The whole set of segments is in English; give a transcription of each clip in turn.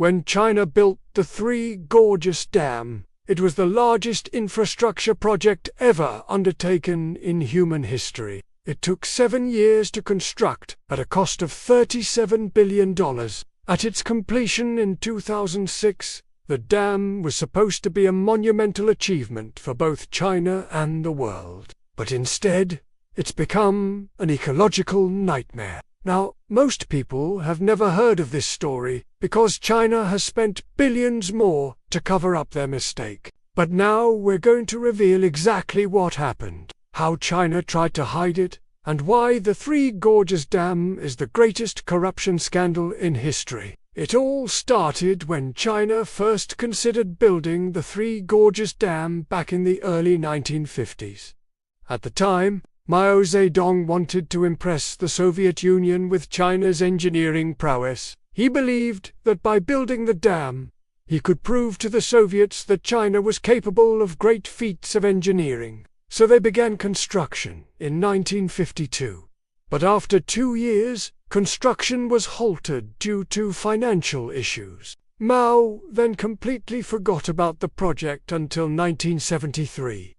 when China built the Three Gorges Dam. It was the largest infrastructure project ever undertaken in human history. It took 7 years to construct, at a cost of $37 billion. At its completion in 2006, the dam was supposed to be a monumental achievement for both China and the world. But instead, it's become an ecological nightmare. Now, most people have never heard of this story because China has spent billions more to cover up their mistake. But now we're going to reveal exactly what happened, how China tried to hide it, and why the Three Gorges Dam is the greatest corruption scandal in history. It all started when China first considered building the Three Gorges Dam back in the early 1950s. At the time, Mao Zedong wanted to impress the Soviet Union with China's engineering prowess. He believed that by building the dam, he could prove to the Soviets that China was capable of great feats of engineering. So they began construction in 1952. But after 2 years, construction was halted due to financial issues. Mao then completely forgot about the project until 1973.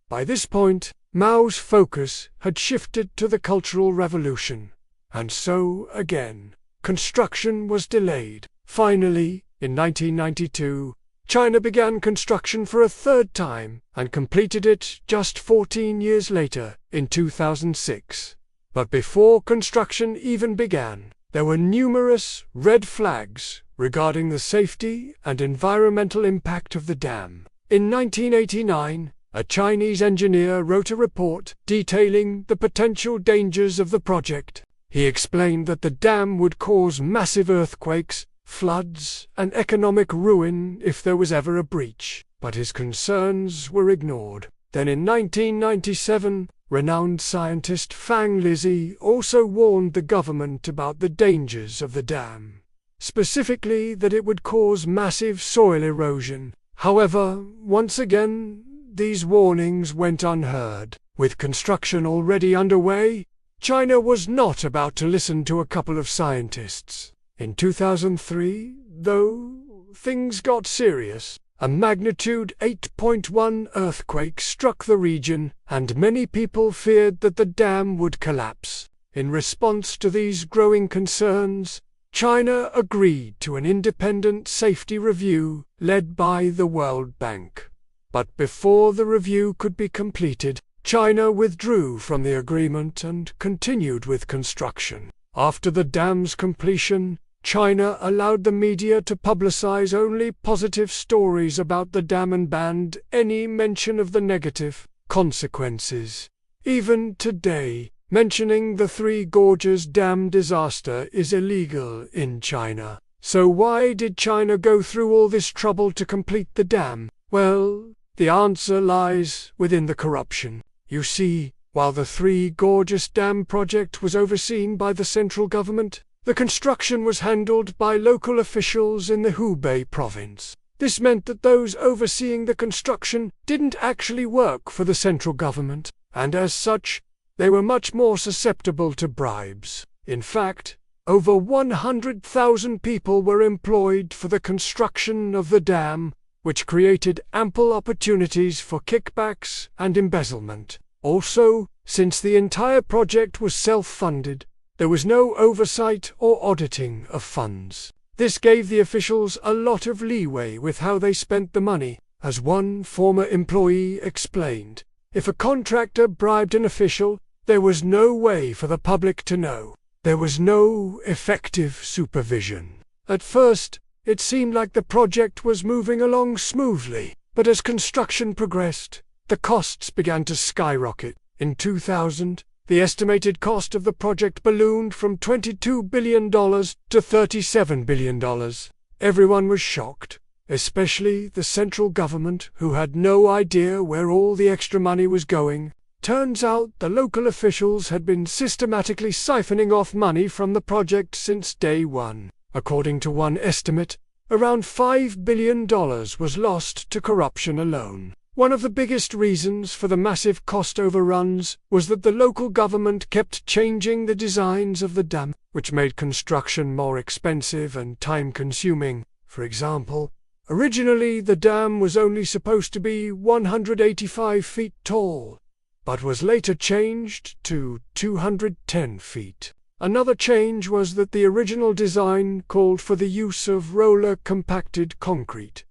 By this point, Mao's focus had shifted to the Cultural Revolution, and so, again, construction was delayed. Finally, in 1992, China began construction for a third time and completed it just 14 years later, in 2006. But before construction even began, there were numerous red flags regarding the safety and environmental impact of the dam. In 1989, a Chinese engineer wrote a report detailing the potential dangers of the project. He explained that the dam would cause massive earthquakes, floods, and economic ruin if there was ever a breach. But his concerns were ignored. Then in 1997, renowned scientist Fang Lizhi also warned the government about the dangers of the dam, specifically that it would cause massive soil erosion. However, once again, these warnings went unheard. With construction already underway, China was not about to listen to a couple of scientists. In 2003, though, things got serious. A magnitude 8.1 earthquake struck the region, and many people feared that the dam would collapse. In response to these growing concerns, China agreed to an independent safety review led by the World Bank. But before the review could be completed, China withdrew from the agreement and continued with construction. After the dam's completion, China allowed the media to publicize only positive stories about the dam and banned any mention of the negative consequences. Even today, mentioning the Three Gorges Dam disaster is illegal in China. So why did China go through all this trouble to complete the dam? Well, the answer lies within the corruption. You see, while the Three Gorges Dam project was overseen by the central government, the construction was handled by local officials in the Hubei province. This meant that those overseeing the construction didn't actually work for the central government, and as such, they were much more susceptible to bribes. In fact, over 100,000 people were employed for the construction of the dam, which created ample opportunities for kickbacks and embezzlement. Also, since the entire project was self-funded, there was no oversight or auditing of funds. This gave the officials a lot of leeway with how they spent the money. As one former employee explained, if a contractor bribed an official, there was no way for the public to know. There was no effective supervision. At first, it seemed like the project was moving along smoothly, but as construction progressed, the costs began to skyrocket. In 2000, the estimated cost of the project ballooned from $22 billion to $37 billion. Everyone was shocked, especially the central government, who had no idea where all the extra money was going. Turns out the local officials had been systematically siphoning off money from the project since day one. According to one estimate, around $5 billion was lost to corruption alone. One of the biggest reasons for the massive cost overruns was that the local government kept changing the designs of the dam, which made construction more expensive and time-consuming. For example, originally the dam was only supposed to be 185 feet tall, but was later changed to 210 feet. Another change was that the original design called for the use of roller compacted concrete,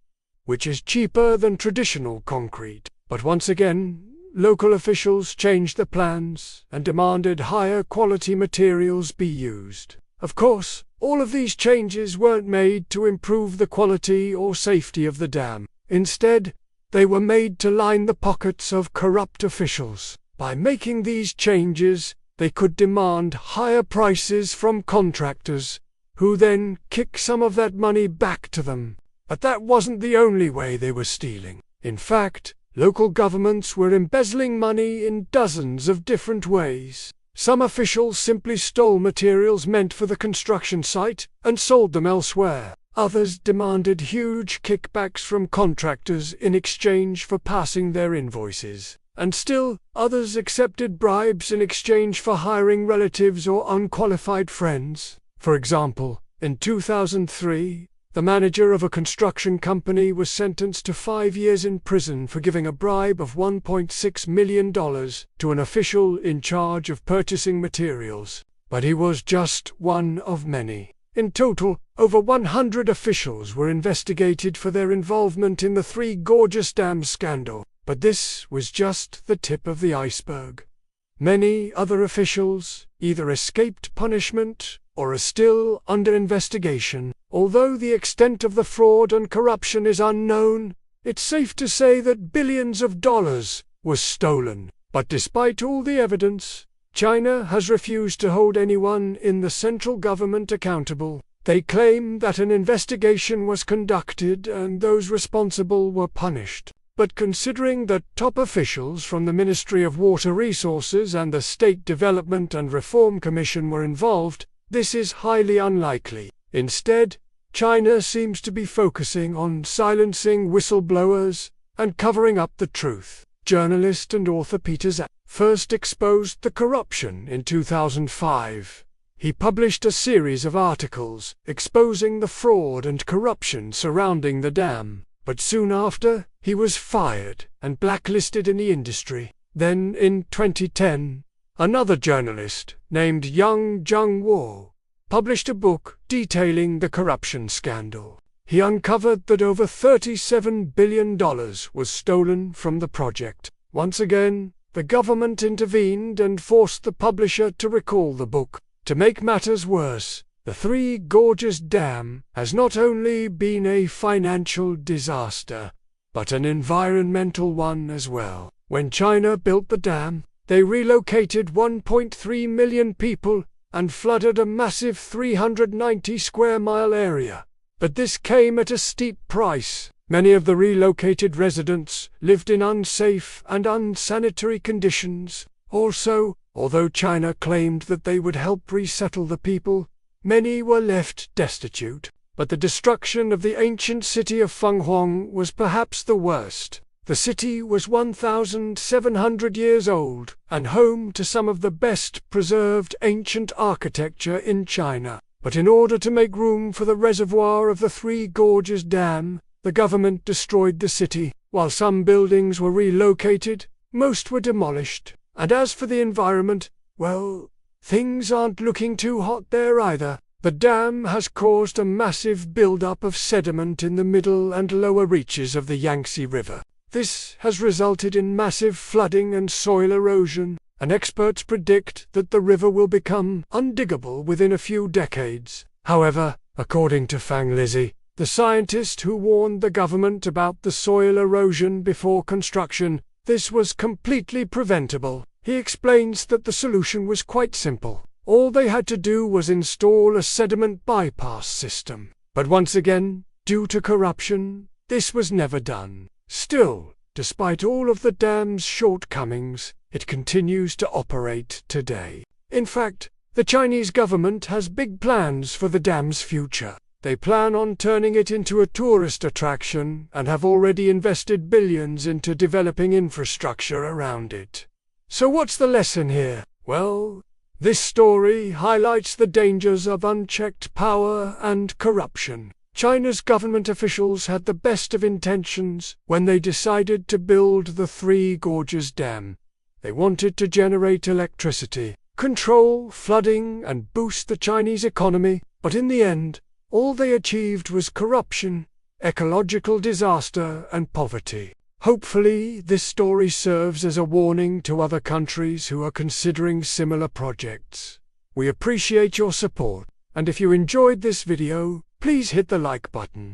which is cheaper than traditional concrete. But once again, local officials changed the plans and demanded higher quality materials be used. Of course, all of these changes weren't made to improve the quality or safety of the dam. Instead, they were made to line the pockets of corrupt officials. By making these changes, they could demand higher prices from contractors, who then kick some of that money back to them. But that wasn't the only way they were stealing. In fact, local governments were embezzling money in dozens of different ways. Some officials simply stole materials meant for the construction site and sold them elsewhere. Others demanded huge kickbacks from contractors in exchange for passing their invoices. And still, others accepted bribes in exchange for hiring relatives or unqualified friends. For example, in 2003, the manager of a construction company was sentenced to 5 years in prison for giving a bribe of $1.6 million to an official in charge of purchasing materials. But he was just one of many. In total, over 100 officials were investigated for their involvement in the Three Gorges Dam scandal. But this was just the tip of the iceberg. Many other officials either escaped punishment or are still under investigation. Although the extent of the fraud and corruption is unknown, it's safe to say that billions of dollars were stolen. But despite all the evidence, China has refused to hold anyone in the central government accountable. They claim that an investigation was conducted and those responsible were punished. But considering that top officials from the Ministry of Water Resources and the State Development and Reform Commission were involved, this is highly unlikely. Instead, China seems to be focusing on silencing whistleblowers and covering up the truth. Journalist and author Peter Zhang first exposed the corruption in 2005. He published a series of articles exposing the fraud and corruption surrounding the dam. But soon after, he was fired and blacklisted in the industry. Then, in 2010, another journalist named Yang Zhengguo published a book detailing the corruption scandal. He uncovered that over $37 billion was stolen from the project. Once again, the government intervened and forced the publisher to recall the book. To make matters worse, the Three Gorges Dam has not only been a financial disaster, but an environmental one as well. When China built the dam, they relocated 1.3 million people and flooded a massive 390 square mile area. But this came at a steep price. Many of the relocated residents lived in unsafe and unsanitary conditions. Also, although China claimed that they would help resettle the people, many were left destitute. But the destruction of the ancient city of Fenghuang was perhaps the worst. The city was 1,700 years old and home to some of the best preserved ancient architecture in China. But in order to make room for the reservoir of the Three Gorges Dam, the government destroyed the city. While some buildings were relocated, most were demolished. And as for the environment, well, things aren't looking too hot there either. The dam has caused a massive buildup of sediment in the middle and lower reaches of the Yangtze River. This has resulted in massive flooding and soil erosion, and experts predict that the river will become undiggable within a few decades. However, according to Fang Lizzie, the scientist who warned the government about the soil erosion before construction, this was completely preventable. He explains that the solution was quite simple. All they had to do was install a sediment bypass system. But once again, due to corruption, this was never done. Still, despite all of the dam's shortcomings, it continues to operate today. In fact, the Chinese government has big plans for the dam's future. They plan on turning it into a tourist attraction and have already invested billions into developing infrastructure around it. So what's the lesson here? Well, this story highlights the dangers of unchecked power and corruption. China's government officials had the best of intentions when they decided to build the Three Gorges Dam. They wanted to generate electricity, control flooding, and boost the Chinese economy, but in the end, all they achieved was corruption, ecological disaster, and poverty. Hopefully, this story serves as a warning to other countries who are considering similar projects. We appreciate your support, and if you enjoyed this video, please hit the like button.